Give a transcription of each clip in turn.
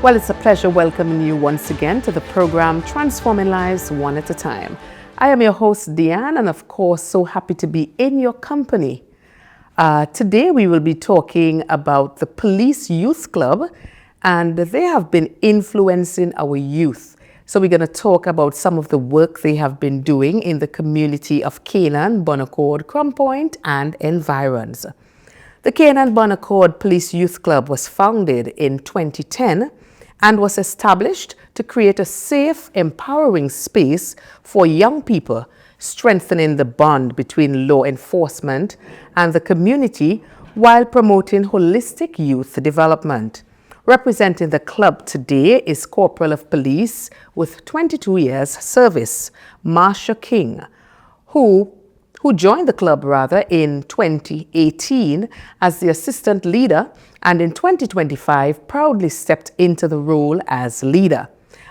Well, it's a pleasure welcoming you once again to the program Transforming Lives One at a Time. I am your host, Deanne, and of course, so happy to be in your company. Today, we will be talking about the Police Youth Club, and they have been influencing our youth. So we're going to talk about some of the work they have been doing in the community of Canaan, Bonaccord, Crown Point, and environs. The Canaan Bonaccord Police Youth Club was founded in 2010 and was established to create a safe, empowering space for young people, strengthening the bond between law enforcement and the community while promoting holistic youth development. Representing the club today is Corporal of Police with 22 years service, Marsha King, who joined the club in 2018 as the assistant leader, and in 2025 proudly stepped into the role as leader.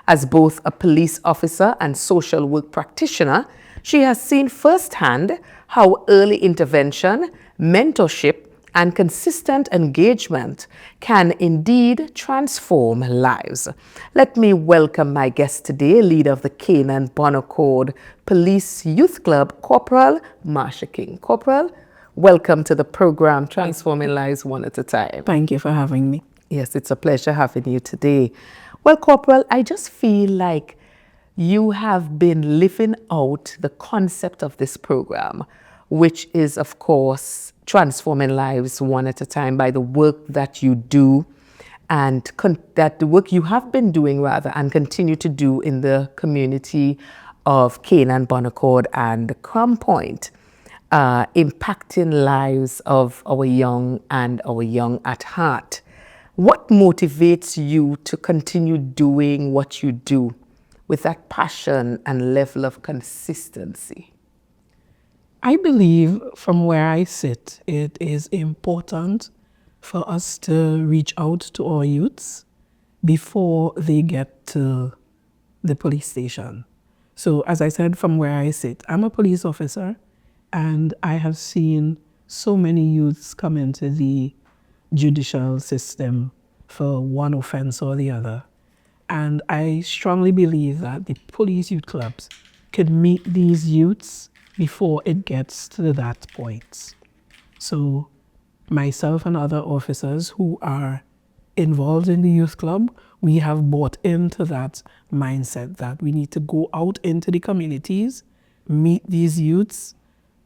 As both a police officer and social work practitioner, she has seen firsthand how early intervention, mentorship, and consistent engagement can indeed transform lives. Let me welcome my guest today, leader of the Canaan Bonaccord Police Youth Club, Corporal Marsha King. Corporal, welcome to the program Transforming Lives One at a Time. Thank you for having me. Yes, it's a pleasure having you today. Well, Corporal, I just feel like you have been living out the concept of this program, which is, of course, transforming lives one at a time by the work that you do and that the work you have been doing and continue to do in the community of Canaan, Bonaccord, and Crown Point, impacting lives of our young and our young at heart. What motivates you to continue doing what you do with that passion and level of consistency? I believe from where I sit, it is important for us to reach out to our youths before they get to the police station. So as I said, from where I sit, I'm a police officer, and I have seen so many youths come into the judicial system for one offense or the other. And I strongly believe that the police youth clubs can meet these youths before it gets to that point. So myself and other officers who are involved in the youth club, we have bought into that mindset that we need to go out into the communities, meet these youths,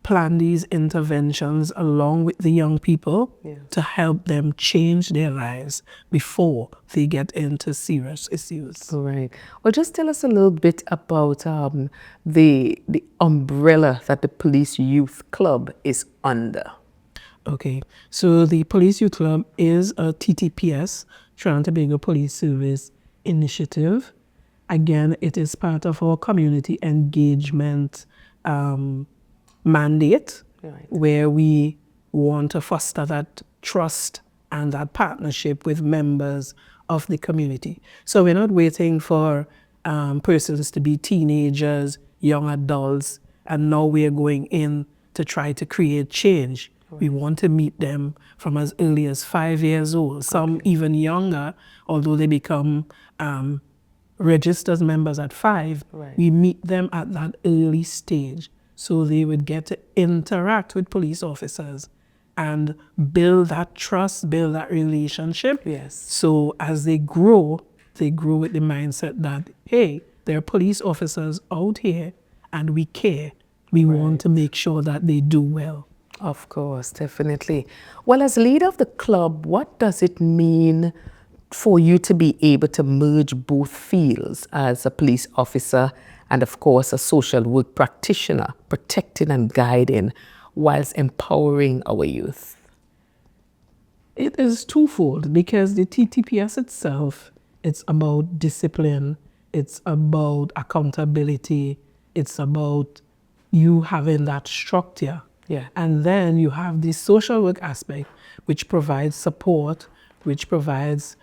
plan these interventions along with the young people to help them change their lives before they get into serious issues. All right. Well, just tell us a little bit about the umbrella that the Police Youth Club is under. Okay, so the Police Youth Club is a TTPS, Trinidad and Tobago Police Service initiative. Again, it is part of our community engagement mandate, where we want to foster that trust and that partnership with members of the community. So we're not waiting for persons to be teenagers, young adults, and now we're going in to try to create change. We want to meet them from as early as 5 years old, some even younger, although they become registered members at 5. We meet them at that early stage, so they would get to interact with police officers and build that trust, build that relationship. Yes. So as they grow with the mindset that, hey, there are police officers out here and we care. We want to make sure that they do well. Of course, definitely. Well, as leader of the club, what does it mean for you to be able to merge both fields as a police officer and, of course, a social work practitioner, protecting and guiding whilst empowering our youth? It is twofold, because the TTPS itself, it's about discipline, it's about accountability, it's about you having that structure. And then you have the social work aspect, which provides support, which provides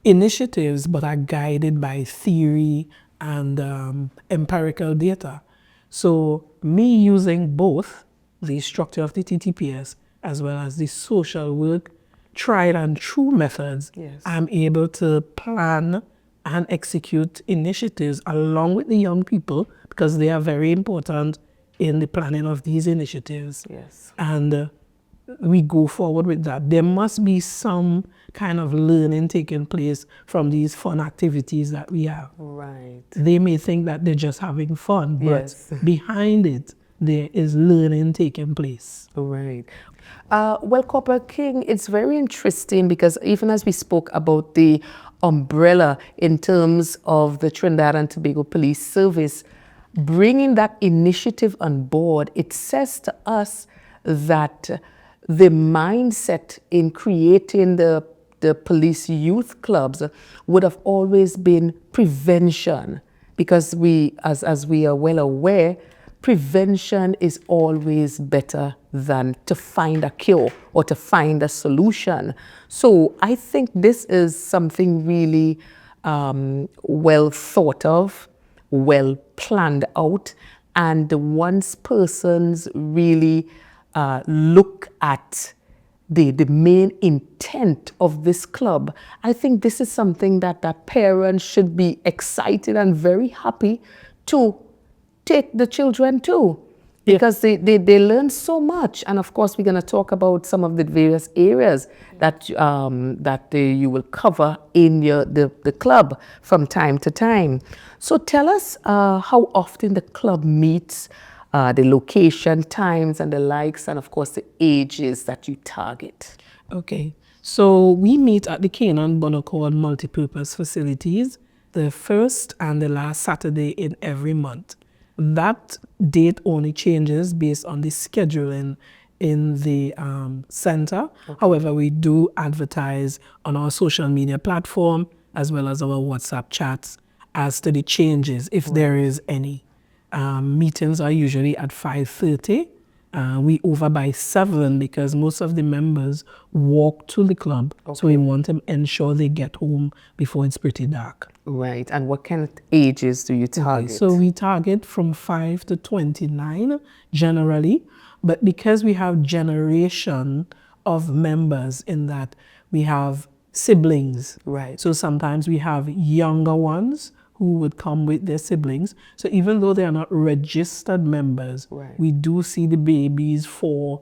initiatives, but are guided by theory and empirical data. So me using both the structure of the TTPS as well as the social work tried and true methods, Yes. I'm able to plan and execute initiatives along with the young people, because they are very important in the planning of these initiatives. Yes. And we go forward with that. There must be some kind of learning taking place from these fun activities that we have. Right. They may think that they're just having fun, but Yes. behind it, there is learning taking place. Right. Well, Corporal King, it's very interesting because even as we spoke about the umbrella in terms of the Trinidad and Tobago Police Service, bringing that initiative on board, it says to us that the mindset in creating the police youth clubs would have always been prevention, because we, as we are well aware, prevention is always better than to find a cure or to find a solution. So I think this is something really well thought of, well planned out, and once persons really look at the main intent of this club, I think this is something that parents should be excited and very happy to take the children to, because they learn so much. And of course, we're going to talk about some of the various areas that you will cover in the club from time to time. So tell us how often the club meets, the location, times, and the likes, and of course the ages that you target. Okay, so we meet at the Canaan Bonaccord multipurpose facilities the first and the last Saturday in every month. That date only changes based on the scheduling in the center. Okay. However, we do advertise on our social media platform as well as our WhatsApp chats as to the changes, if there is any. Meetings are usually at 5:30. We over by 7 because most of the members walk to the club. Okay. So we want to ensure they get home before it's pretty dark. Right. And what kind of ages do you target? Okay. So we target from 5 to 29 generally. But because we have generation of members in that we have siblings. Right. So sometimes we have younger ones who would come with their siblings. So even though they are not registered members, right, we do see the babies 4,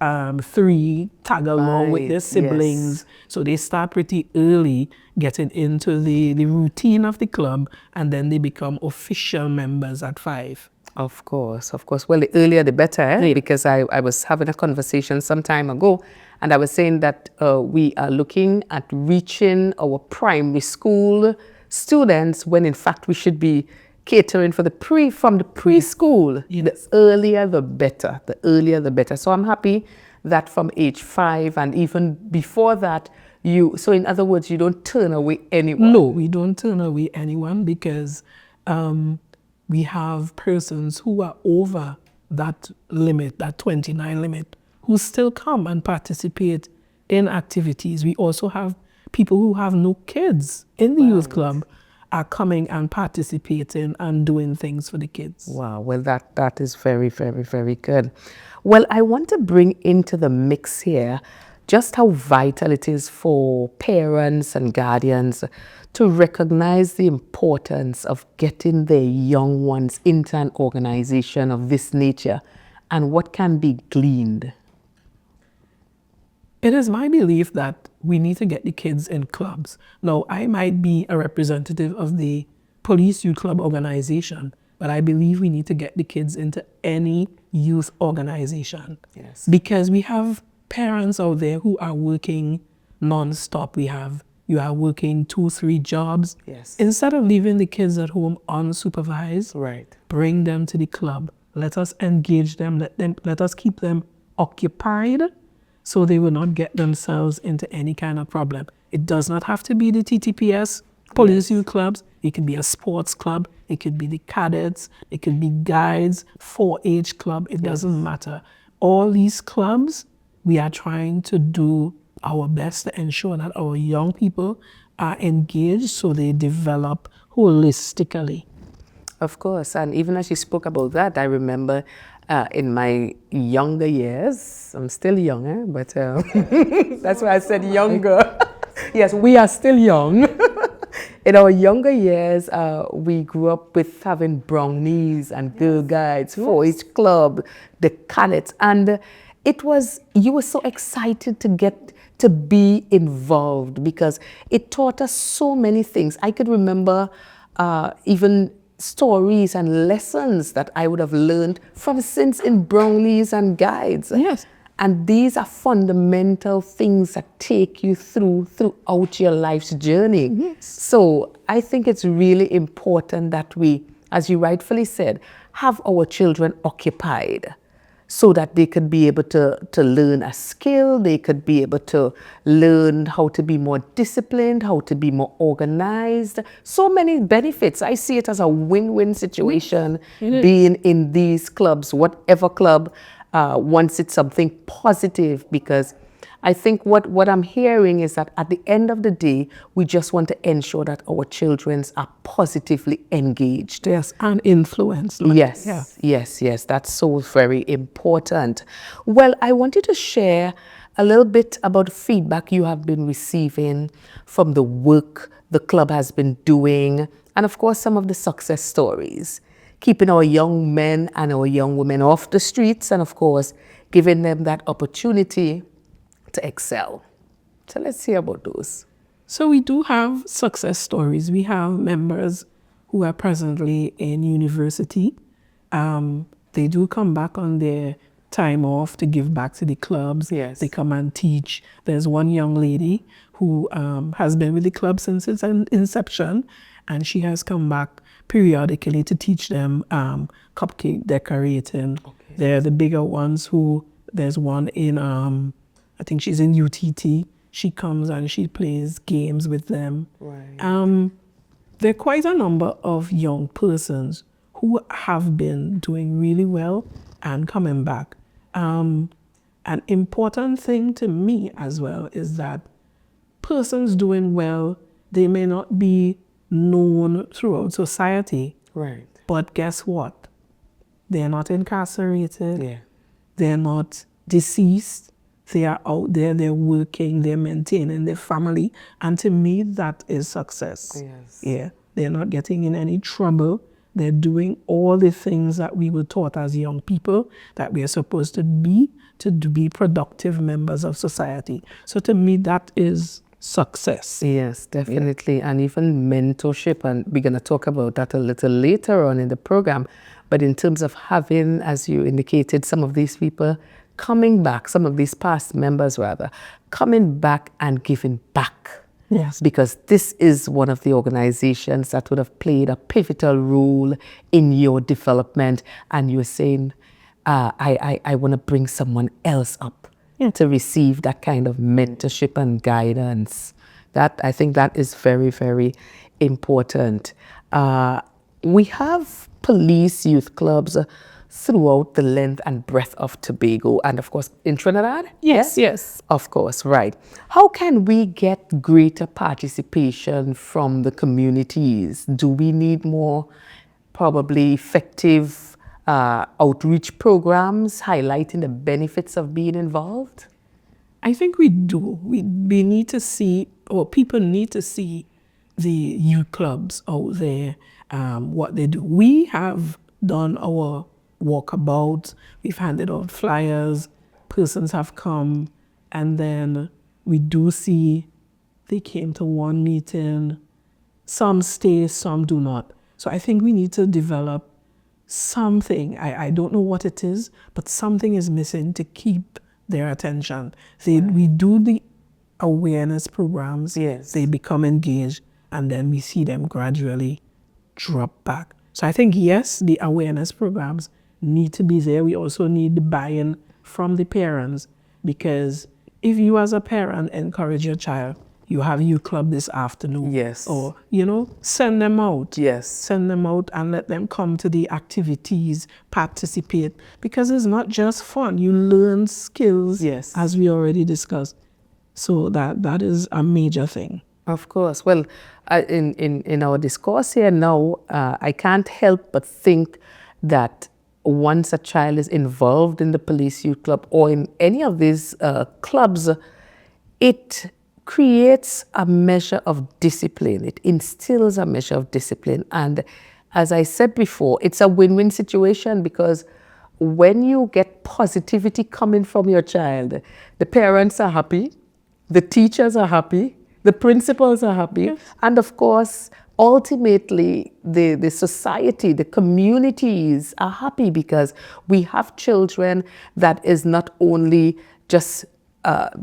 3 tag along with their siblings. Yes. So they start pretty early getting into the routine of the club, and then they become official members at 5. Of course, of course. Well, the earlier the better, eh? Because I was having a conversation some time ago, and I was saying that we are looking at reaching our primary school students when in fact we should be catering for from the preschool. Yes. The earlier the better, the earlier the better. So I'm happy that from age 5 and even before that, so in other words, you don't turn away anyone. No, we don't turn away anyone because we have persons who are over that limit, that 29 limit, who still come and participate in activities. We also have people who have no kids in the youth club are coming and participating and doing things for the kids. Wow, well that is very, very, very good. Well, I want to bring into the mix here just how vital it is for parents and guardians to recognize the importance of getting their young ones into an organization of this nature and what can be gleaned. It is my belief that we need to get the kids in clubs. Now, I might be a representative of the Police Youth Club organization, but I believe we need to get the kids into any youth organization. Yes. Because we have parents out there who are working non-stop. You are working 2-3 jobs. Yes. Instead of leaving the kids at home unsupervised, right, bring them to the club. Let us engage them. Let us keep them occupied, so they will not get themselves into any kind of problem. It does not have to be the TTPS, Police Youth Clubs. It could be a sports club. It could be the cadets. It could be guides, 4-H club. It doesn't matter. All these clubs, we are trying to do our best to ensure that our young people are engaged so they develop holistically. Of course, and even as you spoke about that, I remember in my younger years, I'm still younger, but that's why I said younger. Yes, we are still young. In our younger years, we grew up with having brownies and Girl Guides, 4-H Club, the cadets, and you were so excited to get to be involved because it taught us so many things. I could remember even stories and lessons that I would have learned from since in brownies and guides. Yes. And these are fundamental things that take you throughout your life's journey. Yes. So I think it's really important that we, as you rightfully said, have our children occupied so that they could be able to learn a skill, they could be able to learn how to be more disciplined, how to be more organized. So many benefits. I see it as a win-win situation being in these clubs, whatever club, once it's something positive, because I think what I'm hearing is that at the end of the day, we just want to ensure that our children are positively engaged. Yes, and influenced. Yes, Yeah. yes, that's so very important. Well, I want you to share a little bit about the feedback you have been receiving from the work the club has been doing, and of course, some of the success stories, keeping our young men and our young women off the streets, and of course, giving them that opportunity to excel. So let's hear about those. So we do have success stories. We have members who are presently in university. They do come back on their time off to give back to the clubs. Yes. They come and teach. There's one young lady who has been with the club since its inception, and she has come back periodically to teach them cupcake decorating. Okay. They're the bigger ones there's one in, I think she's in UTT. She comes and she plays games with them. Right. There are quite a number of young persons who have been doing really well and coming back. An important thing to me as well is that persons doing well, they may not be known throughout society. Right. But guess what? They're not incarcerated. Yeah. They're not deceased. They are out there, they're working, they're maintaining their family. And to me, that is success. Yes. Yeah. They're not getting in any trouble. They're doing all the things that we were taught as young people that we are supposed to be productive members of society. So to me, that is success. Yes, definitely. Yeah. And even mentorship, and we're going to talk about that a little later on in the program. But in terms of having, as you indicated, some of these people coming back, some of these past members rather, coming back and giving back. Yes. Because this is one of the organizations that would have played a pivotal role in your development. And you're saying, I want to bring someone else up to receive that kind of mentorship and guidance. I think that is very, very important. We have police youth clubs throughout the length and breadth of Tobago, and of course in Trinidad? Yes. Of course, right. How can we get greater participation from the communities? Do we need more probably effective outreach programs highlighting the benefits of being involved? I think we do. We need to see, or people need to see the youth clubs out there, what they do. We have done our walkabout, we've handed out flyers, persons have come, and then we do see they came to one meeting, some stay, some do not. So I think we need to develop something, I don't know what it is, but something is missing to keep their attention. We do the awareness programs, they become engaged, and then we see them gradually drop back. So I think, yes, the awareness programs need to be there. We also need the buy-in from the parents, because if you as a parent encourage your child, you have youth club this afternoon. Yes. Or, send them out. Yes. Send them out and let them come to the activities, participate, because it's not just fun. You learn skills, as we already discussed. So that is a major thing. Of course. Well, in our discourse here now, I can't help but think that once a child is involved in the police youth club or in any of these clubs, it creates a measure of discipline. It instills a measure of discipline. And as I said before, it's a win-win situation, because when you get positivity coming from your child, the parents are happy, the teachers are happy, the principals are happy, yes. And of course, ultimately, the society, the communities are happy, because we have children that is not only just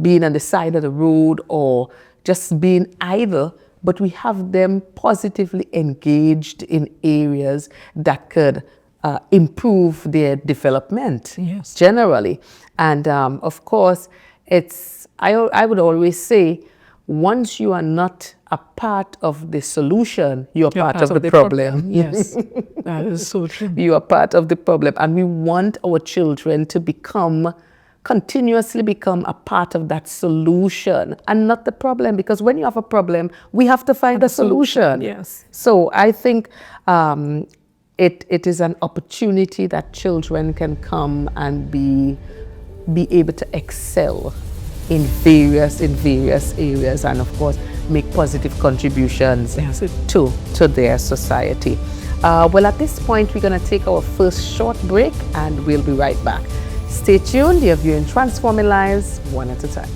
being on the side of the road or just being idle, but we have them positively engaged in areas that could improve their development, yes. generally. And of course, I would always say, once you are not a part of the solution, you're part of the problem. Yes, that is so true. You are part of the problem. And we want our children to continuously become a part of that solution and not the problem. Because when you have a problem, we have to find a solution. Yes. So I think it is an opportunity that children can come and be able to excel in various areas, and of course make positive contributions, yes, to their society. Well, at this point, we're going to take our first short break, and we'll be right back. Stay tuned. You're viewing Transforming Lives One at a Time.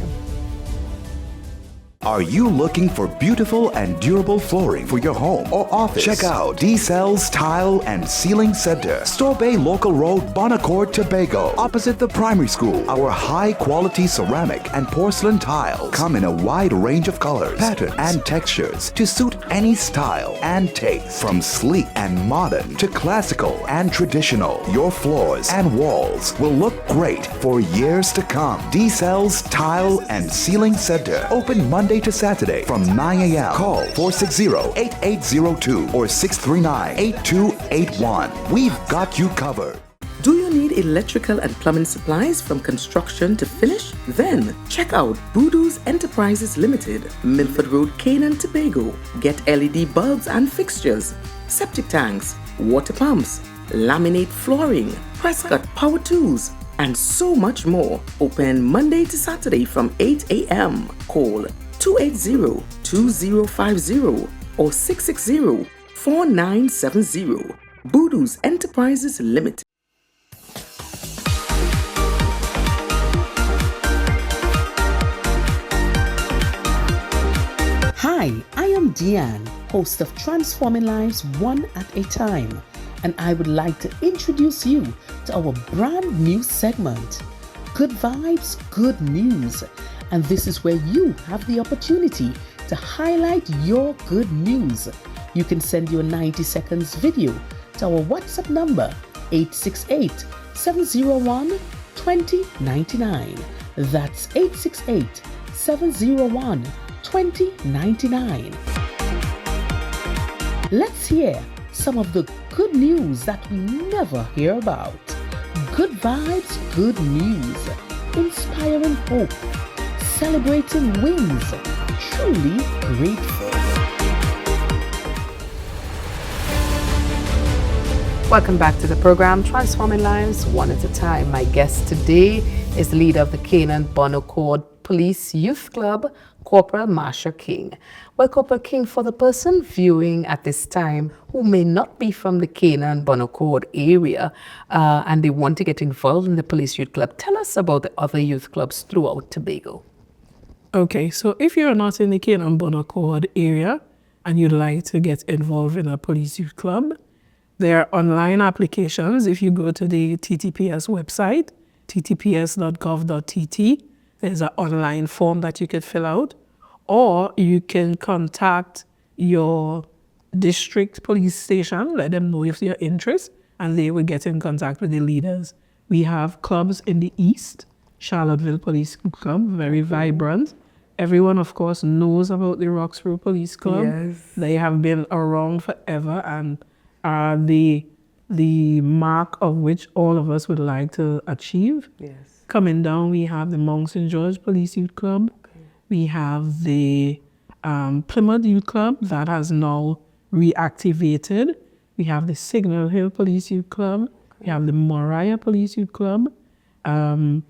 Are you looking for beautiful and durable flooring for your home or office? Check out D-Cell's Tile and Ceiling Center, Store Bay Local Road, Bonaccord, Tobago, opposite the primary school. Our high-quality ceramic and porcelain tiles come in a wide range of colors, patterns, and textures to suit any style and taste. From sleek and modern to classical and traditional, your floors and walls will look great for years to come. D-Cell's Tile and Ceiling Center, open Monday to Saturday from 9 a.m. Call 460-8802 or 639-8281. We've got you covered. Do you need electrical and plumbing supplies from construction to finish? Then check out Voodoo's Enterprises Limited, Milford Road, Canaan, Tobago. Get LED bulbs and fixtures, septic tanks, water pumps, laminate flooring, Prescott power tools, and so much more. Open Monday to Saturday from 8 a.m. Call 280-2050 or 660-4970. Voodoo's Enterprises Limited. Hi, I am Deanne, host of Transforming Lives One at a Time, and I would like to introduce you to our brand new segment, Good Vibes, Good News. And this is where you have the opportunity to highlight your good news. You can send your 90 seconds video to our WhatsApp number 868-701-2099. That's 868-701-2099. Let's hear some of the good news that we never hear about. Good vibes, good news, inspiring hope, celebrating wins, truly grateful. Welcome back to the program, Transforming Lives One at a Time. My guest today is the leader of the Canaan Bonaccord Police Youth Club, Corporal Marsha King. Well, Corporal King, for the person viewing at this time who may not be from the Canaan Bonaccord area and they want to get involved in the Police Youth Club, tell us about the other youth clubs throughout Tobago. Okay, so if you're not in the Canaan Bonaccord area and you'd like to get involved in a police youth club, there are online applications. If you go to the TTPS website, ttps.gov.tt, there's an online form that you could fill out, or you can contact your district police station, let them know if you're interested, and they will get in contact with the leaders. We have clubs in the East, Charlottesville Police Club, very vibrant. Everyone, of course, knows about the Roxborough Police Club. Yes. They have been around forever and are the mark of which all of us would like to achieve. Yes. Coming down, we have the Mount St. George Police Youth Club. Okay. We have the Plymouth Youth Club that has now reactivated. We have the Signal Hill Police Youth Club. Okay. We have the Moriah Police Youth Club. Then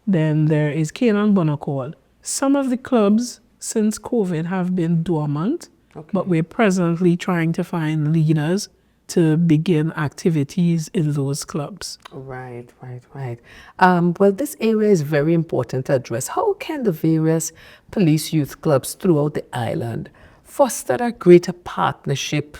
there is Canaan Bonaccord. Some of the clubs since COVID have been dormant, but we're presently trying to find leaders to begin activities in those clubs. Right. Well, this area is very important to address. How can the various police youth clubs throughout the island foster a greater partnership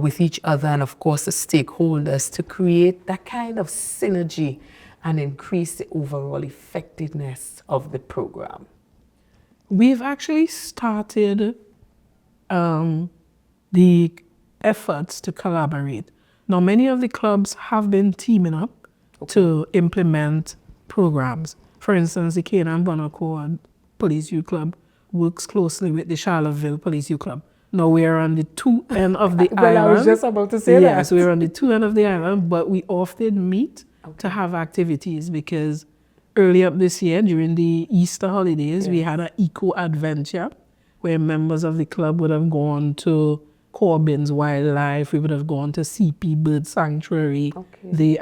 with each other and, of course, the stakeholders to create that kind of synergy and increase the overall effectiveness of the program? We've actually started the efforts to collaborate. Now, many of the clubs have been teaming up to implement programs. For instance, the Canaan Bonaccord Police Youth Club works closely with the Charlottesville Police Youth Club. Now, we're on the two end of the island. Well, I was just about to say that. Yes, we're on the two end of the island, but we often meet to have activities because early up this year, during the Easter holidays, we had an eco-adventure where members of the club would have gone to Corbin's Wildlife, we would have gone to CP Bird Sanctuary, the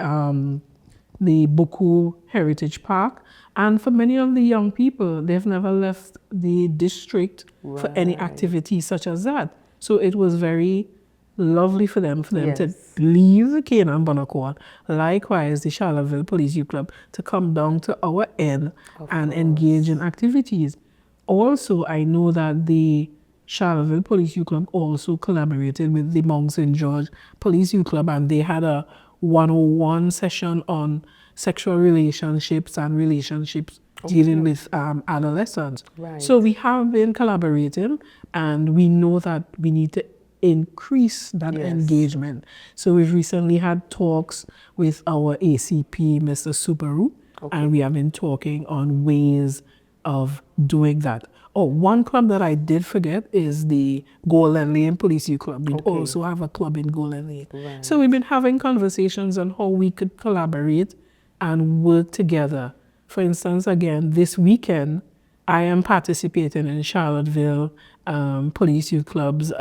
Buku Heritage Park. And for many of the young people, they've never left the district for any activity such as that. So it was very lovely for them to leave the Canaan Bonaccord, likewise the Charlottesville Police Youth Club, to come down to our end and engage in activities. Also, I know that the Charlottesville Police Youth Club also collaborated with the Mount St. George Police Youth Club, and they had a 101 session on sexual relationships and relationships dealing with adolescents. So we have been collaborating, and we know that we need to increase that engagement. So we've recently had talks with our ACP, Mr. Subaru, and we have been talking on ways of doing that. Oh, one club that I did forget is the Golden Lane Police Youth Club. We also have a club in Golden Lane. So we've been having conversations on how we could collaborate and work together. For instance, again, this weekend, I am participating in Charlottesville Police Youth Club's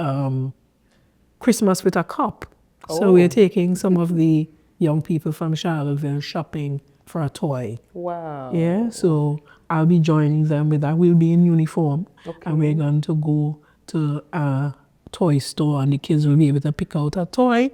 Christmas with a Cop. So we're taking some of the young people from Charlottesville shopping for a toy. Wow. Yeah, so I'll be joining them with that. We'll be in uniform and we're going to go to a toy store and the kids will be able to pick out a toy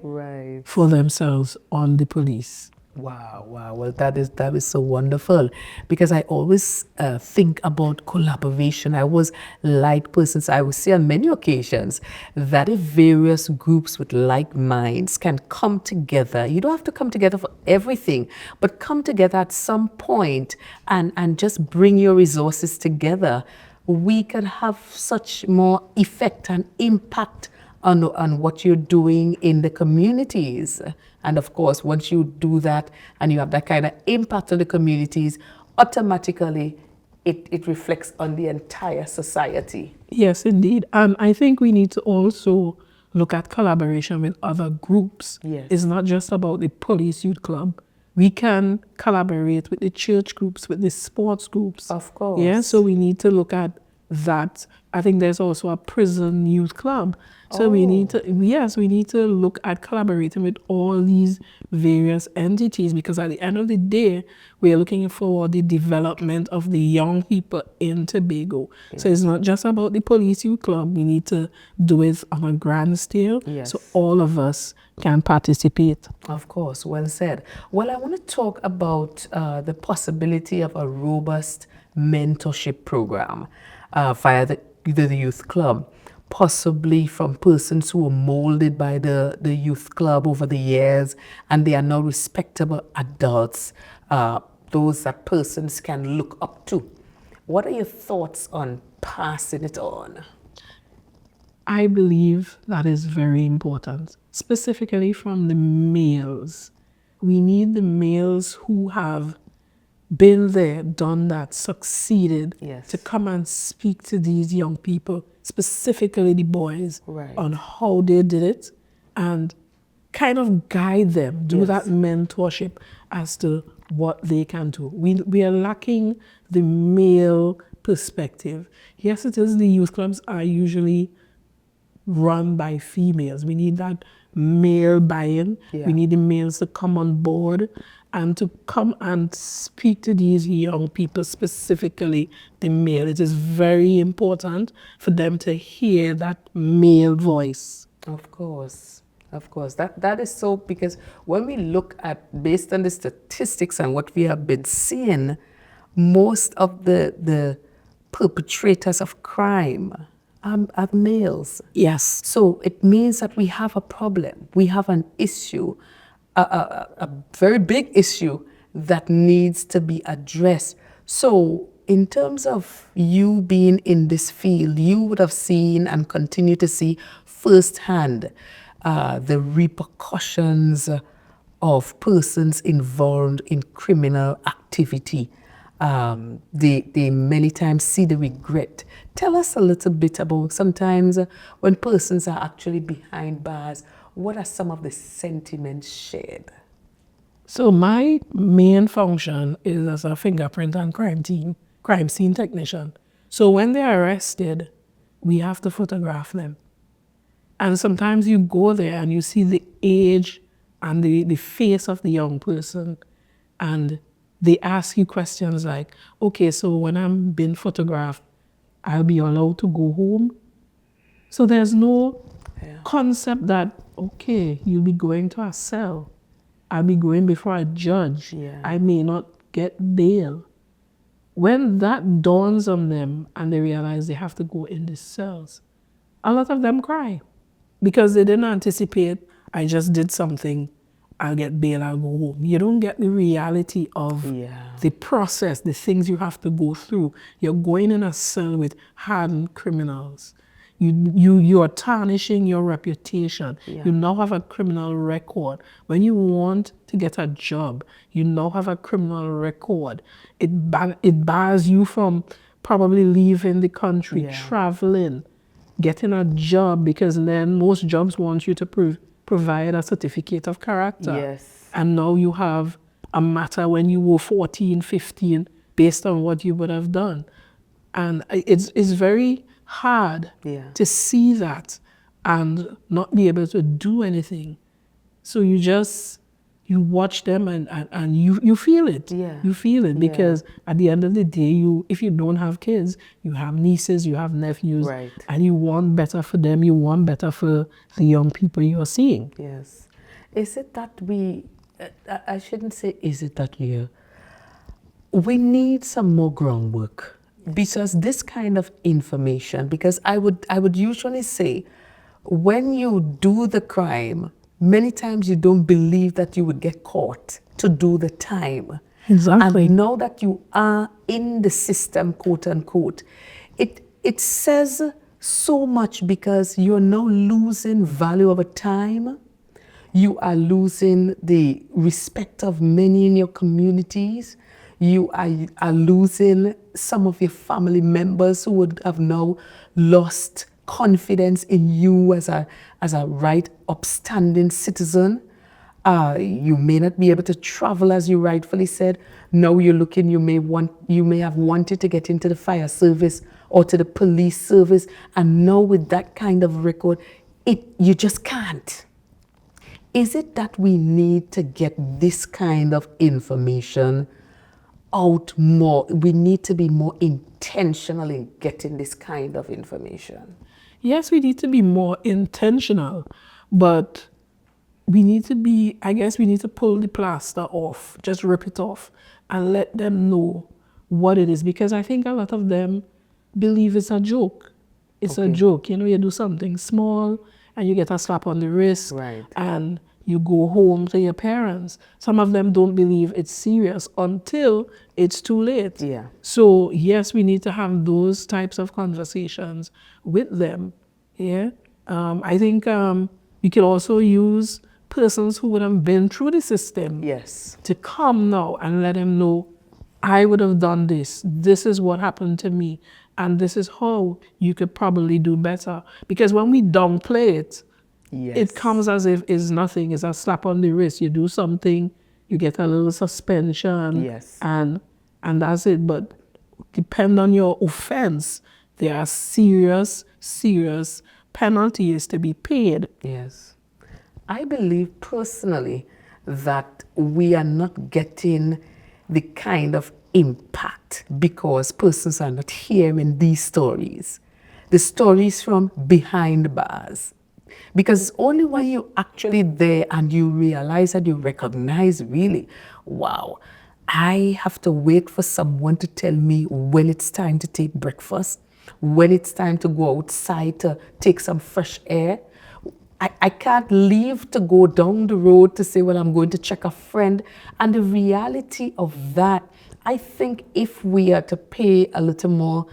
for themselves on the police. Wow. Well, that is so wonderful, because I always think about collaboration. I was like persons, I would say on many occasions that if various groups with like minds can come together, you don't have to come together for everything, but come together at some point and just bring your resources together, we can have such more effect and impact on what you're doing in the communities. And of course, once you do that and you have that kind of impact on the communities, automatically it reflects on the entire society. Yes, indeed. I think we need to also look at collaboration with other groups. It's not just about the police youth club. We can collaborate with the church groups, with the sports groups. Of course. Yeah, so we need to look at that. I think there's also a prison youth club. So we need to look at collaborating with all these various entities, because at the end of the day, we're looking for the development of the young people in Tobago. So it's not just about the police youth club. We need to do it on a grand scale so all of us can participate. Of course, well said. Well, I want to talk about the possibility of a robust mentorship program via the youth club, possibly from persons who were molded by the youth club over the years, and they are now respectable adults, those that persons can look up to. What are your thoughts on passing it on? I believe that is very important, specifically from the males. We need the males who have been there, done that, succeeded, to come and speak to these young people, specifically the boys, on how they did it and kind of guide them, do that mentorship as to what they can do. We are lacking the male perspective. Yes, it is, the youth clubs are usually run by females. We need that male buy-in. Yeah. We need the males to come on board and to come and speak to these young people, specifically the male. It is very important for them to hear that male voice. Of course, of course. That is so, because when we look at, based on the statistics and what we have been seeing, most of the perpetrators of crime are males. Yes. So it means that we have a problem. We have an issue, a very big issue that needs to be addressed. So in terms of you being in this field, you would have seen and continue to see firsthand the repercussions of persons involved in criminal activity. They many times see the regret. Tell us a little bit about sometimes when persons are actually behind bars, what are some of the sentiments shared? So my main function is as a fingerprint and crime scene technician. So when they're arrested, we have to photograph them. And sometimes you go there and you see the age and the face of the young person, and they ask you questions like, okay, so when I'm being photographed, I'll be allowed to go home? So there's no concept that, okay, you'll be going to a cell. I'll be going before a judge. Yeah. I may not get bail. When that dawns on them and they realize they have to go in the cells, a lot of them cry because they didn't anticipate, I just did something, I'll get bail, I'll go home. You don't get the reality of the process, the things you have to go through. You're going in a cell with hardened criminals. You are tarnishing your reputation. Yeah. You now have a criminal record. When you want to get a job, you now have a criminal record. It bars you from probably leaving the country, traveling, getting a job, because then most jobs want you to provide a certificate of character. Yes. And now you have a matter when you were 14, 15, based on what you would have done. And it's very hard to see that and not be able to do anything. So you watch them and you feel it. Yeah. You feel it because at the end of the day, if you don't have kids, you have nieces, you have nephews, Right. and you want better for them, you want better for the young people you're seeing. Yes. Is it that I shouldn't say is it that we need some more groundwork, because this kind of information, because I would usually say when you do the crime, many times you don't believe that you would get caught to do the time. Exactly. And now that you are in the system, quote unquote, it says so much, because you're now losing value of a time. You are losing the respect of many in your communities. You are losing some of your family members who would have now lost confidence in you as a right upstanding citizen. You may not be able to travel as you rightfully said. Now you're looking, you may have wanted to get into the fire service or to the police service, and now with that kind of record, you just can't. Is it that we need to get this kind of information out more? We need to be more intentional in getting this kind of information. Yes, we need to be more intentional, but we need to pull the plaster off, just rip it off and let them know what it is, because I think a lot of them believe it's a joke. It's a joke. You do something small and you get a slap on the wrist, Right. and you go home to your parents. Some of them don't believe it's serious until it's too late. Yeah. So yes, we need to have those types of conversations with them. Yeah. I think we could also use persons who would have been through the system Yes. to come now and let them know, I would have done this. This is what happened to me. And this is how you could probably do better. Because when we downplay it, Yes. it comes as if it's nothing. It's a slap on the wrist. You do something, you get a little suspension, Yes. and that's it. But depend on your offense, there are serious penalty is to be paid. Yes. I believe personally that we are not getting the kind of impact because persons are not hearing these stories. The stories from behind bars. Because only when you're actually there and you realize and you recognize really, wow, I have to wait for someone to tell me when it's time to take breakfast, when it's time to go outside to take some fresh air. I can't leave to go down the road to say, well, I'm going to check a friend. And the reality of that, I think if we are to pay a little more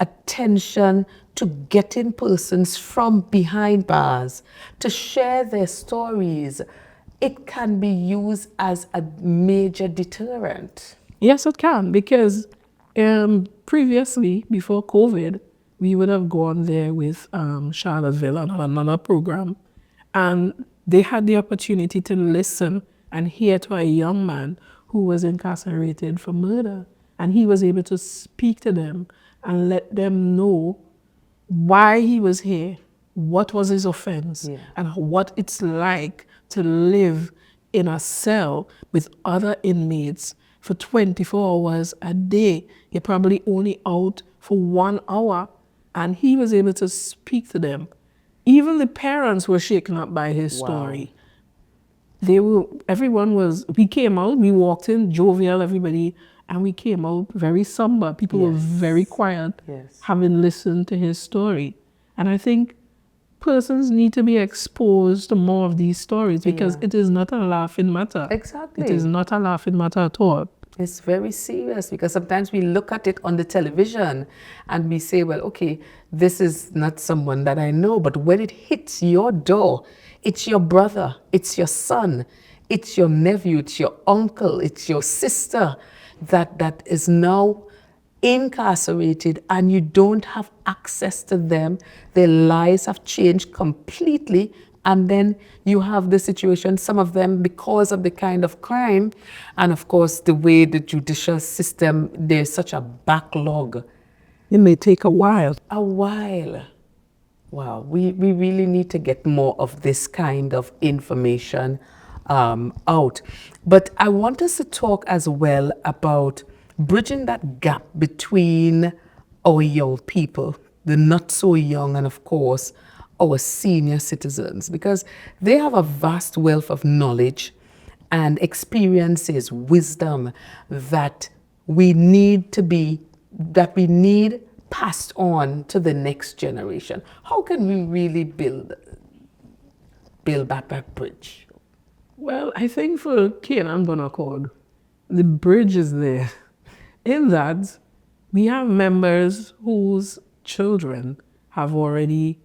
attention to getting persons from behind bars to share their stories, it can be used as a major deterrent. Yes, it can, because previously, before COVID, we would have gone there with Charlottesville on another program, and they had the opportunity to listen and hear to a young man who was incarcerated for murder, and he was able to speak to them and let them know why he was here, what was his offense, and what it's like to live in a cell with other inmates for 24 hours a day. You're probably only out for 1 hour, and he was able to speak to them. Even the parents were shaken up by his story. We came out, we walked in, jovial, everybody, and we came out very somber. People were very quiet, having listened to his story. And I think persons need to be exposed to more of these stories, because it is not a laughing matter. Exactly. It is not a laughing matter at all. It's very serious, because sometimes we look at it on the television and we say, well, okay, this is not someone that I know. But when it hits your door, it's your brother, it's your son, it's your nephew, it's your uncle, it's your sister that is now incarcerated, and you don't have access to them. Their lives have changed completely. And then you have the situation, some of them because of the kind of crime, and of course the way the judicial system, there's such a backlog. It may take a while. A while. Wow, we really need to get more of this kind of information out. But I want us to talk as well about bridging that gap between our young people, the not so young, and of course our senior citizens, because they have a vast wealth of knowledge and experiences, wisdom that we need passed on to the next generation. How can we really build that bridge? Well, I think for Canaan Bonaccord, the bridge is there, in that we have members whose children have already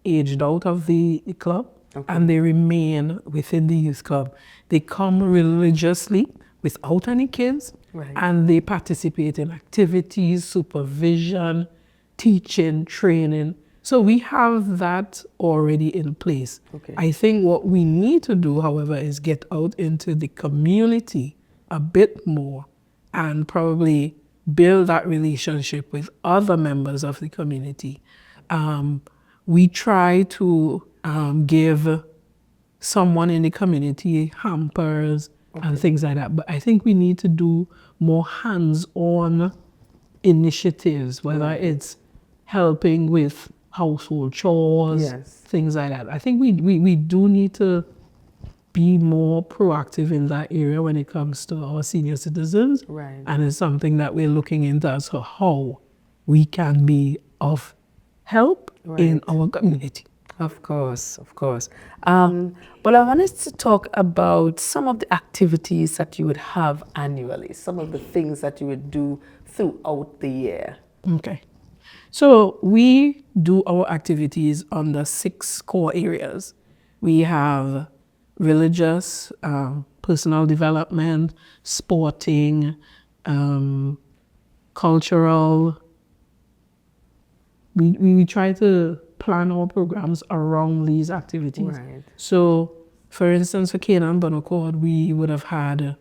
aged out of the club, and they remain within the youth club. They come religiously without any kids, and they participate in activities, supervision, teaching, training. So we have that already in place. I think what we need to do, however, is get out into the community a bit more and probably build that relationship with other members of the community. We try to give someone in the community hampers and things like that. But I think we need to do more hands-on initiatives, whether it's helping with household chores, things like that. I think we do need to be more proactive in that area when it comes to our senior citizens. And it's something that we're looking into as to how we can be of help in our community. Of course, of course. But I wanted to talk about some of the activities that you would have annually, some of the things that you would do throughout the year. Okay. So we do our activities under 6 core areas. We have religious, personal development, sporting, cultural. We try to plan our programs around these activities. So, for instance, for Canaan Bonaccord, we would have had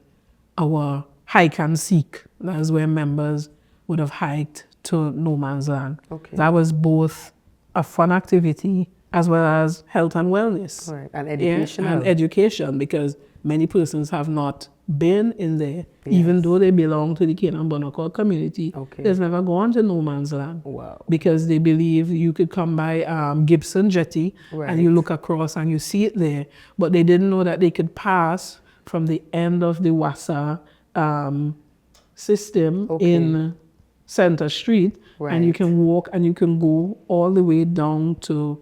our hike and seek. That's where members would have hiked to no man's land. That was both a fun activity as well as health and wellness. Right. And Yeah, educational. and education, because many persons have not been in there, even though they belong to the Canaan Bonaccord community. Okay. They've never gone to no man's land. Wow. Because they believe you could come by Gibson Jetty and you Right. look across and you see it there, but they didn't know that they could pass from the end of the Wassa system in Center Street, and you Right. can walk and you can go all the way down to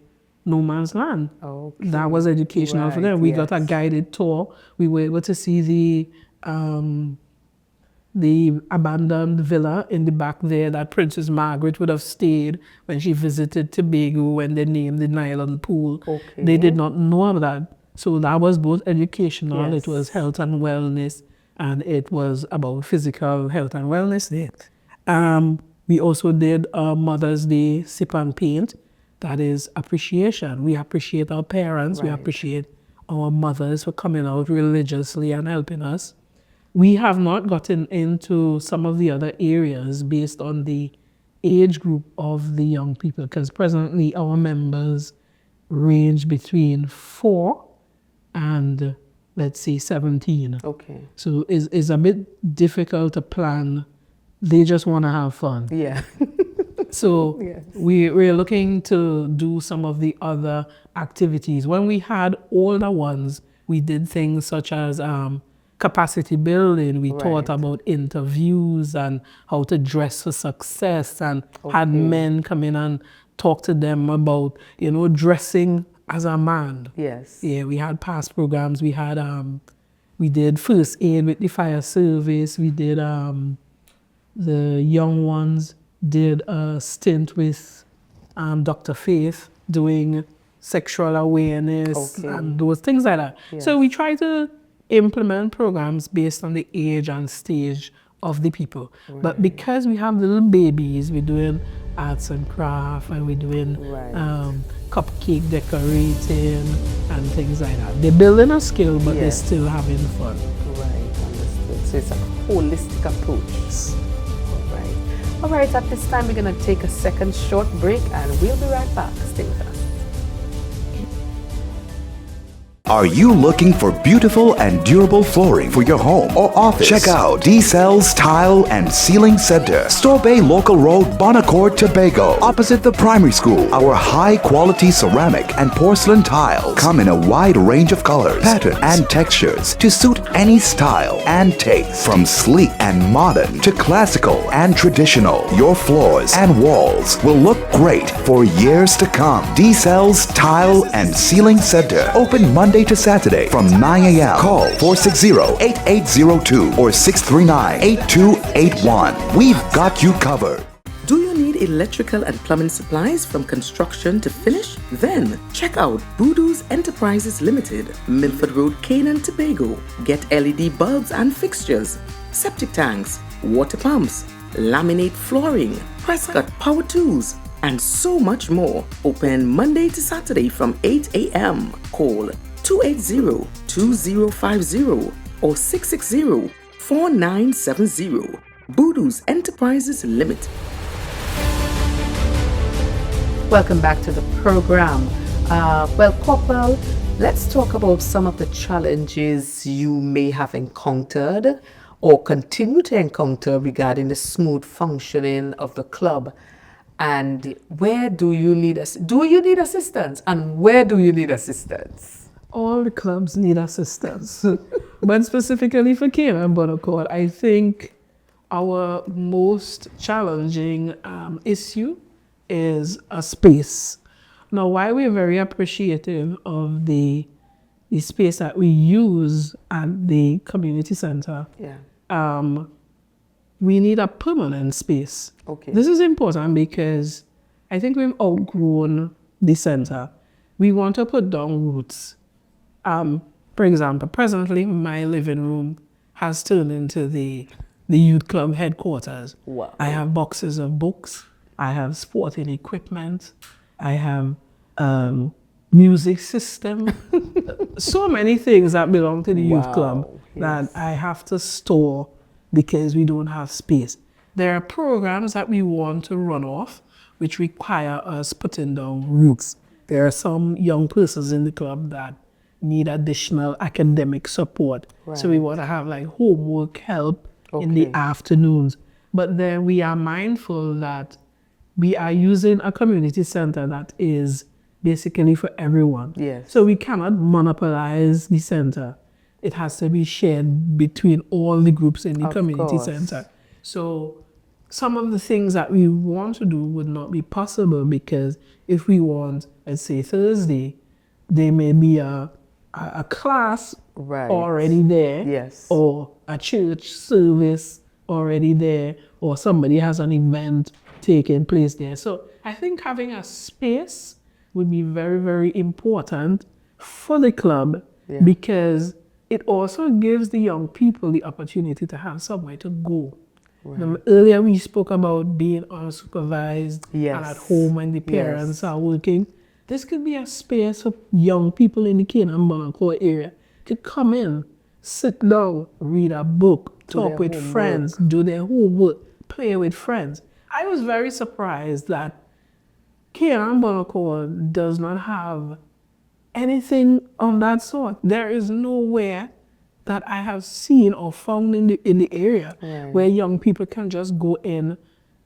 no man's land. Okay. That was educational for them. Right, We got a yes. guided tour. We were able to see the abandoned villa in the back there that Princess Margaret would have stayed when she visited Tobago when they named the Nile on the pool. Okay. They did not know of that. So that was both educational, Yes. it was health and wellness, and it was about physical health and wellness there. We also did a Mother's Day sip and paint. That is appreciation. We appreciate our parents. We Right. appreciate our mothers for coming out religiously and helping us. We have not gotten into some of the other areas based on the age group of the young people, because presently our members range between 4 and, let's say, 17. Okay. So it's a bit difficult to plan. They just want to have fun. Yeah. So Yes. we're looking to do some of the other activities. When we had older ones, we did things such as capacity building. We taught Right. about interviews and how to dress for success, and had Okay. men come in and talk to them about, dressing as a man. Yes. Yeah, we had past programs. We had we did first aid with the fire service. We did the young ones did a stint with Dr. Faith doing sexual awareness Okay. and those things like that. So we try to implement programs based on the age and stage of the people. But because we have little babies, we're doing arts and craft, and we're doing Right. cupcake decorating and things like that. They're building a skill, but they're Yes. still having fun. Right, understood. So it's a holistic approach. All right, at this time we're going to take a second short break and we'll be right back. Stay with us. Are you looking for beautiful and durable flooring for your home or office? Check out D-Cell's Tile and Ceiling Center, Store Bay Local Road, Bonaccord, Tobago, opposite the primary school. Our high-quality ceramic and porcelain tiles come in a wide range of colors, patterns, and textures to suit any style and taste. From sleek and modern to classical and traditional, your floors and walls will look great for years to come. D-Cell's Tile and Ceiling Center, open Monday to Saturday from 9 a.m. Call 460-8802 or 639-8281. We've got you covered. Do you need electrical and plumbing supplies from construction to finish? Then check out Voodoo's Enterprises Limited, Milford Road, Canaan, Tobago. Get LED bulbs and fixtures, septic tanks, water pumps, laminate flooring, press cut power tools, and so much more. Open Monday to Saturday from 8 a.m. Call 280-2050 or 660-4970. Voodoo's Enterprises Limited. Welcome back to the program. Well, Corporal, let's talk about some of the challenges you may have encountered or continue to encounter regarding the smooth functioning of the club. And where do you need assistance? And where do you need assistance? All the clubs need assistance. But specifically for Canaan Bonaccord, I think our most challenging issue is a space. Now, while we're very appreciative of the space that we use at the community center, we need a permanent space. Okay. This is important because I think we've outgrown the center. We want to put down roots. For example, presently my living room has turned into the youth club headquarters. Wow. I have boxes of books. I have sporting equipment. I have music system. So many things that belong to the youth club that I have to store because we don't have space. There are programs that we want to run off which require us putting down roots. there are some young persons in the club that need additional academic support. So we Right. want to have like homework help in the Okay. afternoons. But then we are mindful that we are using a community center that is basically for everyone. Yes. So we cannot monopolize the center. It has to be shared between all the groups in the Of community course. center. So some of the things that we want to do would not be possible because if we want, let's say Thursday, there may be a class Right. already there, Yes. or a church service already there, or somebody has an event taking place there. So I think having a space would be very, very important for the club Yeah. because it also gives the young people the opportunity to have somewhere to go. Earlier we spoke about being unsupervised and at Yes. home when the parents Yes. are working. This could be a space for young people in the Canaan Bonacor area to come in, sit down, read a book, Do talk their with homework. friends, do their homework, play with friends. I was very surprised that Canaan Bonacor does not have anything of that sort. There is nowhere that I have seen or found in the area Right. where young people can just go in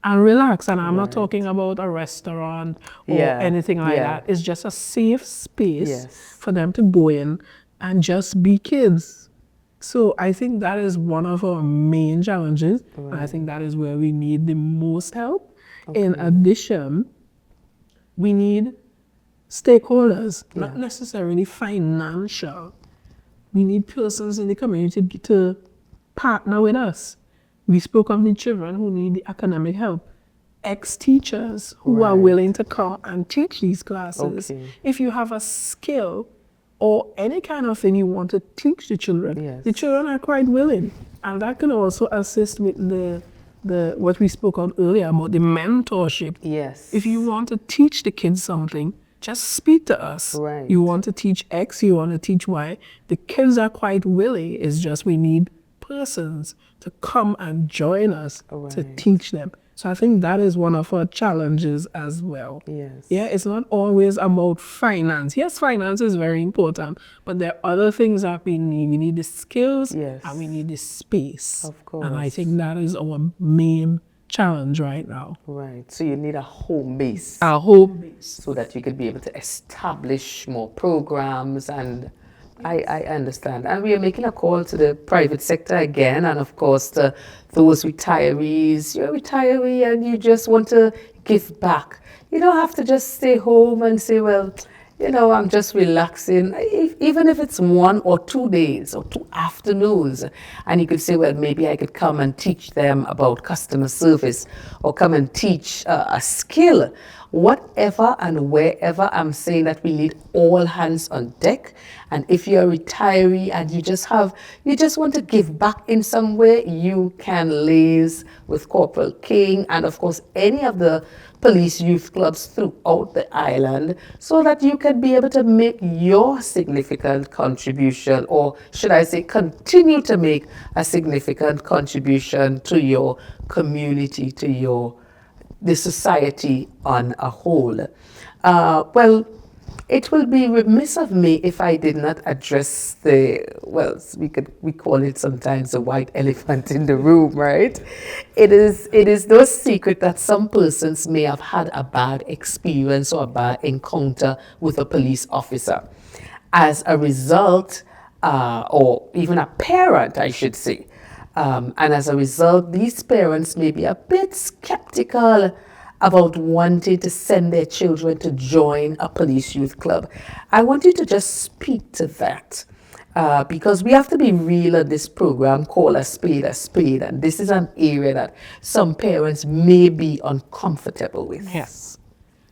and relax. And I'm not Right. talking about a restaurant or Yeah, anything like yeah. that. It's just a safe space Yes. for them to go in and just be kids. So I think that is one of our main challenges. And I think that is where we need the most help. In addition, we need stakeholders, not necessarily financial. We need persons in the community to partner with us. We spoke of the children who need the academic help. Ex-teachers who are Right. willing to come and teach these classes. Okay. If you have a skill or any kind of thing you want to teach the children, Yes. the children are quite willing. And that can also assist with the what we spoke of earlier about the mentorship. Yes. If you want to teach the kids something, just speak to us. Right. You want to teach X, you want to teach Y. The kids are quite willing. It's just we need persons to come and join us to Right. teach them. So I think that is one of our challenges as well. Yes. Yeah, it's not always about finance. Yes, finance is very important, but there are other things that we need. We need the skills Yes. and we need the space. Of And I course. think that is our main challenge right now. Right. So you need a home base Our home base. so that you could be able to establish more programs, and I understand. And we are making a call to the private sector again, and of course to those retirees. You're a retiree and you just want to give back. You don't have to just stay home and say, well, you know, I'm just relaxing. Even if it's 1 or 2 days or 2 afternoons, and you could say, well, maybe I could come and teach them about customer service or come and teach a skill. Whatever and wherever, I'm saying that we need all hands on deck. And if you're a retiree and you just want to give back in some way, you can liaise with Corporal King and of course any of the police youth clubs throughout the island so that you can be able to make your significant contribution, or should I say continue to make a significant contribution to your community, to the society on a whole. Well, it will be remiss of me if I did not address we call it sometimes the white elephant in the room, right? It is no secret that some persons may have had a bad experience or a bad encounter with a police officer. As a result, or even a parent, I should say, and as a result, these parents may be a bit skeptical about wanting to send their children to join a police youth club. I want you to just speak to that because we have to be real in this program, call a spade, and this is an area that some parents may be uncomfortable with. Yes.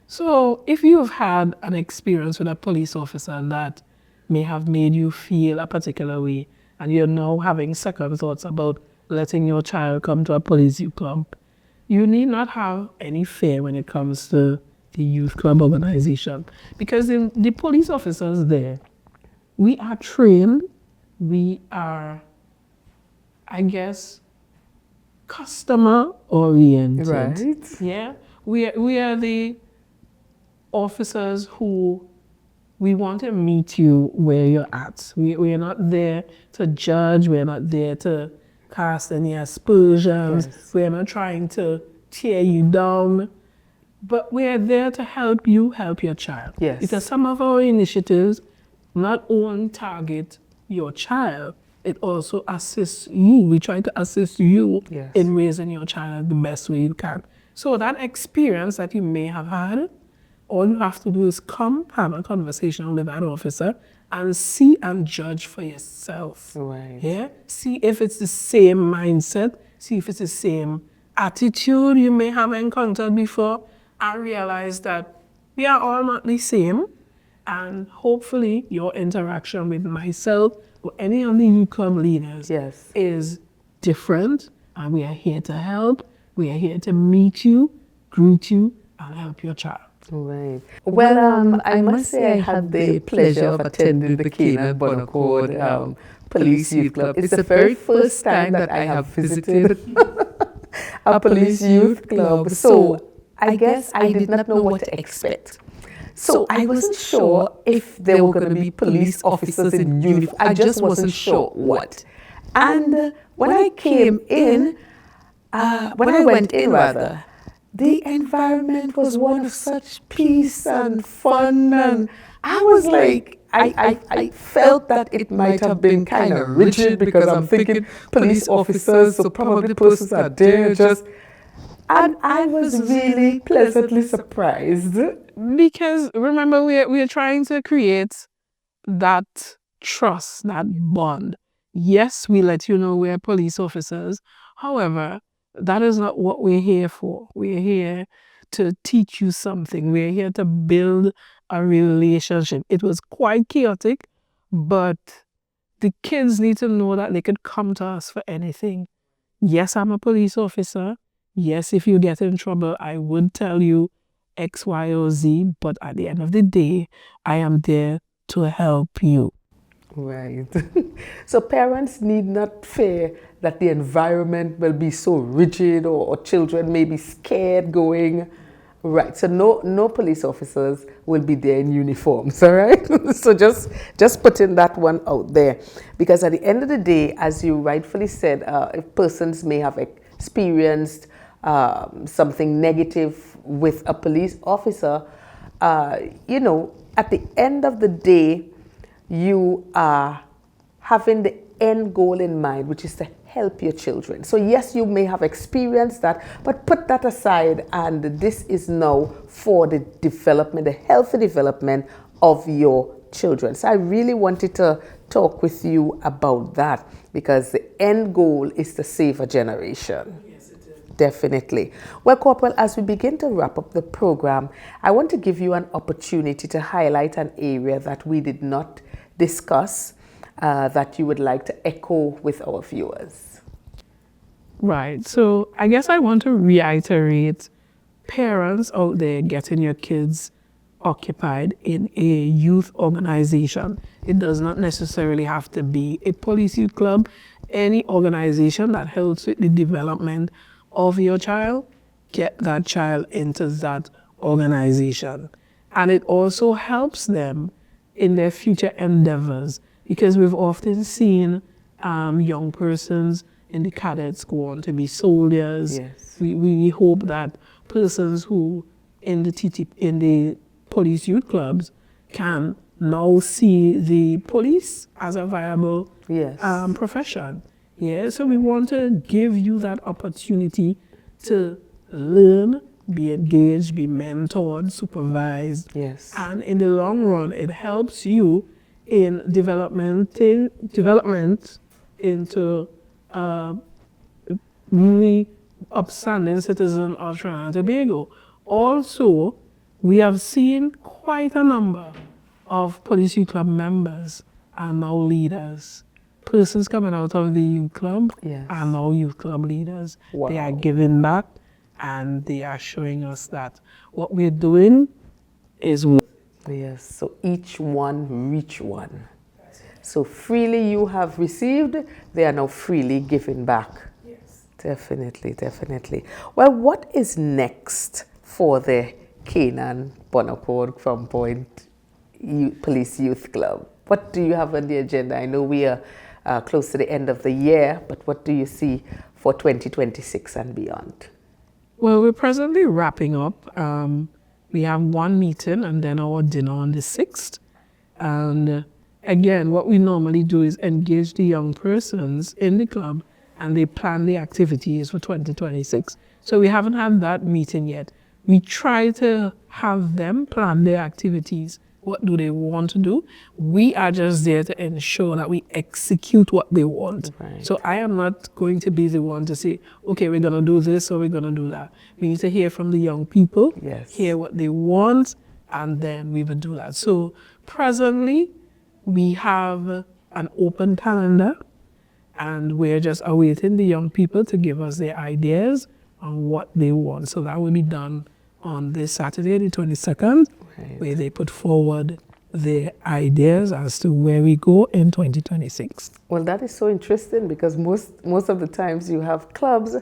So if you've had an experience with a police officer that may have made you feel a particular way, and you're now having second thoughts about letting your child come to a police youth club, you need not have any fear when it comes to the youth club organization. Because the police officers there, we are trained, we are, I guess, customer oriented. Right. Yeah. We are the officers who we want to meet you where you're at. We are not there to judge. We're not there to cast any aspersions. Yes. We're not trying to tear you down. But we're there to help you help your child. Yes. Because some of our initiatives not only target your child, it also assists you. We try to assist you Yes. in raising your child the best way you can. So that experience that you may have had, all you have to do is come have a conversation with that officer and see and judge for yourself. Right. Yeah? See if it's the same mindset, see if it's the same attitude you may have encountered before, and realize that we are all not the same. And hopefully your interaction with myself or any of the youth club leaders Yes. is different. And we are here to help. We are here to meet you, greet you, and help your child. Right. Well, I must say I had the pleasure of attending the Canaan Police Youth Club. It's the very first time that I have visited a police youth club. So I guess I did not know what to expect. So I wasn't sure if there were going to be police officers in uniform. I just wasn't sure what. And when I went in rather, the environment was one of such peace and fun, and I was like, I felt that it might have been kind of rigid because I'm thinking police officers, so probably persons are there just, and I was really pleasantly surprised. Because remember, we are trying to create that trust, that bond. Yes, we let you know we're police officers. However, that is not what we're here for. We're here to teach you something. We're here to build a relationship. It was quite chaotic, but the kids need to know that they could come to us for anything. Yes, I'm a police officer. Yes, if you get in trouble, I would tell you X, Y, or Z. But at the end of the day, I am there to help you. Right. So parents need not fear that the environment will be so rigid, or children may be scared going. Right. So no police officers will be there in uniforms, all right? So just putting that one out there. Because at the end of the day, as you rightfully said, if persons may have experienced something negative with a police officer, at the end of the day, you are having the end goal in mind, which is to help your children. So yes, you may have experienced that, but put that aside, and this is now for the development, the healthy development of your children. So I really wanted to talk with you about that, because the end goal is to save a generation. Yes, it is. Definitely. Well, Corporal, as we begin to wrap up the program, I want to give you an opportunity to highlight an area that we did not discuss, that you would like to echo with our viewers. Right. So I guess I want to reiterate, parents out there getting your kids occupied in a youth organization. It does not necessarily have to be a police youth club. Any organization that helps with the development of your child, get that child into that organization. And it also helps them in their future endeavors, because we've often seen young persons in the cadets go on to be soldiers. Yes. We hope that persons who in the police youth clubs can now see the police as a viable Yes. profession. Yeah, so we want to give you that opportunity to learn, be engaged, be mentored, supervised. Yes. And in the long run, it helps you in development into really upstanding citizen of Trinidad and Tobago. Also, we have seen quite a number of police youth club members are now leaders. Persons coming out of the youth club Yes. are now youth club leaders. Wow. They are giving back, and they are showing us that what we're doing is work. Yes, so each one reach one. So freely you have received, they are now freely giving back. Yes. Definitely, definitely. Well, what is next for the Canaan, Bonaccord, Crown Point Police Youth Club. What do you have on the agenda? I know we are close to the end of the year, but what do you see for 2026 and beyond? Well, we're presently wrapping up. We have one meeting and then our dinner on the 6th. And again, what we normally do is engage the young persons in the club and they plan the activities for 2026. So we haven't had that meeting yet. We try to have them plan their activities. What do they want to do? We are just there to ensure that we execute what they want. Right. So I am not going to be the one to say, okay, we're going to do this or we're going to do that. We need to hear from the young people, Yes. hear what they want, and then we will do that. So presently, we have an open calendar, and we're just awaiting the young people to give us their ideas on what they want. So that will be done on this Saturday, the 22nd, Right. where they put forward their ideas as to where we go in 2026. Well, that is so interesting because most of the times you have clubs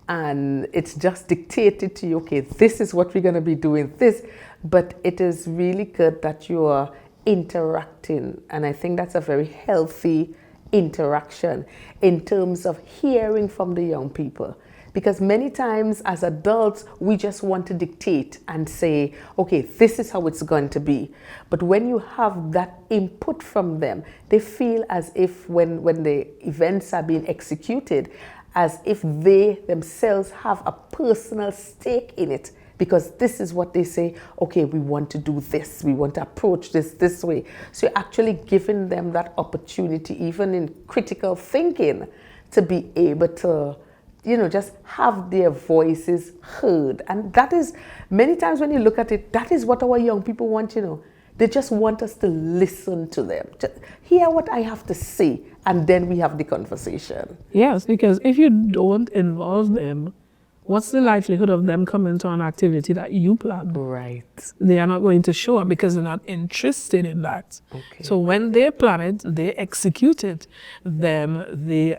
and it's just dictated to you, okay, this is what we're going to be doing, this. But it is really good that you are interacting. And I think that's a very healthy interaction in terms of hearing from the young people. Because many times as adults, we just want to dictate and say, okay, this is how it's going to be. But when you have that input from them, they feel as if when the events are being executed, as if they themselves have a personal stake in it. Because this is what they say, okay, we want to do this, we want to approach this way. So you're actually giving them that opportunity, even in critical thinking, to be able to just have their voices heard. And that is, many times when you look at it, that is what our young people want, They just want us to listen to them. Just hear what I have to say, and then we have the conversation. Yes, because if you don't involve them, what's the likelihood of them coming to an activity that you planned? Right. They are not going to show up because they're not interested in that. Okay. So when they plan it, they execute it, then they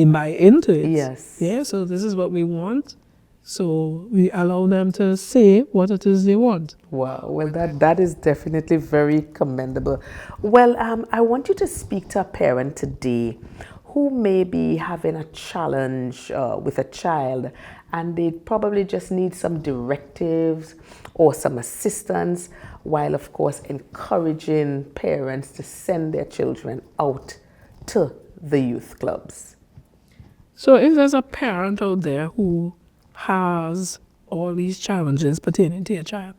buy into it. Yes. Yeah, so this is what we want. So we allow them to say what it is they want. Wow, well, that is definitely very commendable. Well, I want you to speak to a parent today who may be having a challenge with a child, and they probably just need some directives or some assistance, while of course encouraging parents to send their children out to the youth clubs. So if there's a parent out there who has all these challenges pertaining to your child,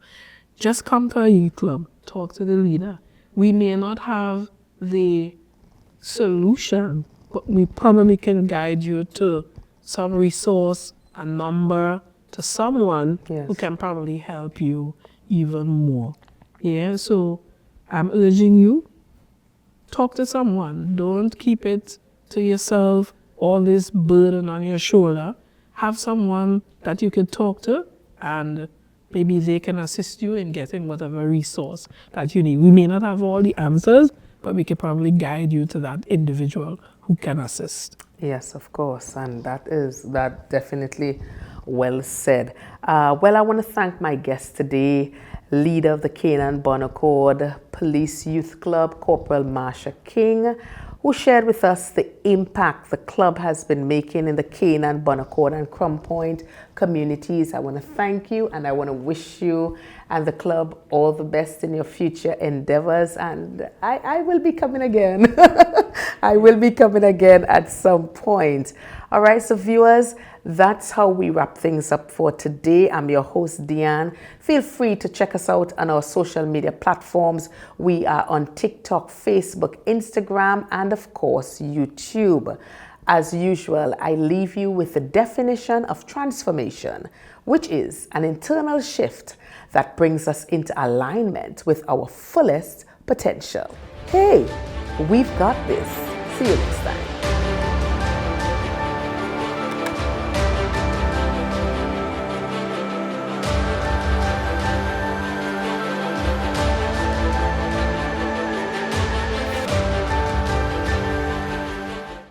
just come to a youth club, talk to the leader. We may not have the solution, but we probably can guide you to some resource, a number, to someone Yes. who can probably help you even more. Yeah, so I'm urging you, talk to someone. Don't keep it to yourself, all this burden on your shoulder. Have someone that you can talk to, and maybe they can assist you in getting whatever resource that you need. We may not have all the answers, but we can probably guide you to that individual who can assist. Yes, of course, and that definitely well said. Well, I want to thank my guest today, leader of the Canaan Bonaccord Police Youth Club, Corporal Marsha King, who shared with us the impact the club has been making in the Canaan, Bonaccord, and Crown Point communities. I want to thank you, and I want to wish you and the club all the best in your future endeavors. And I will be coming again. I will be coming again at some point. All right, so viewers, that's how we wrap things up for today. I'm your host, Deanne. Feel free to check us out on our social media platforms. We are on TikTok, Facebook, Instagram, and of course, YouTube. As usual, I leave you with the definition of transformation, which is an internal shift that brings us into alignment with our fullest potential. Hey, we've got this. See you next time.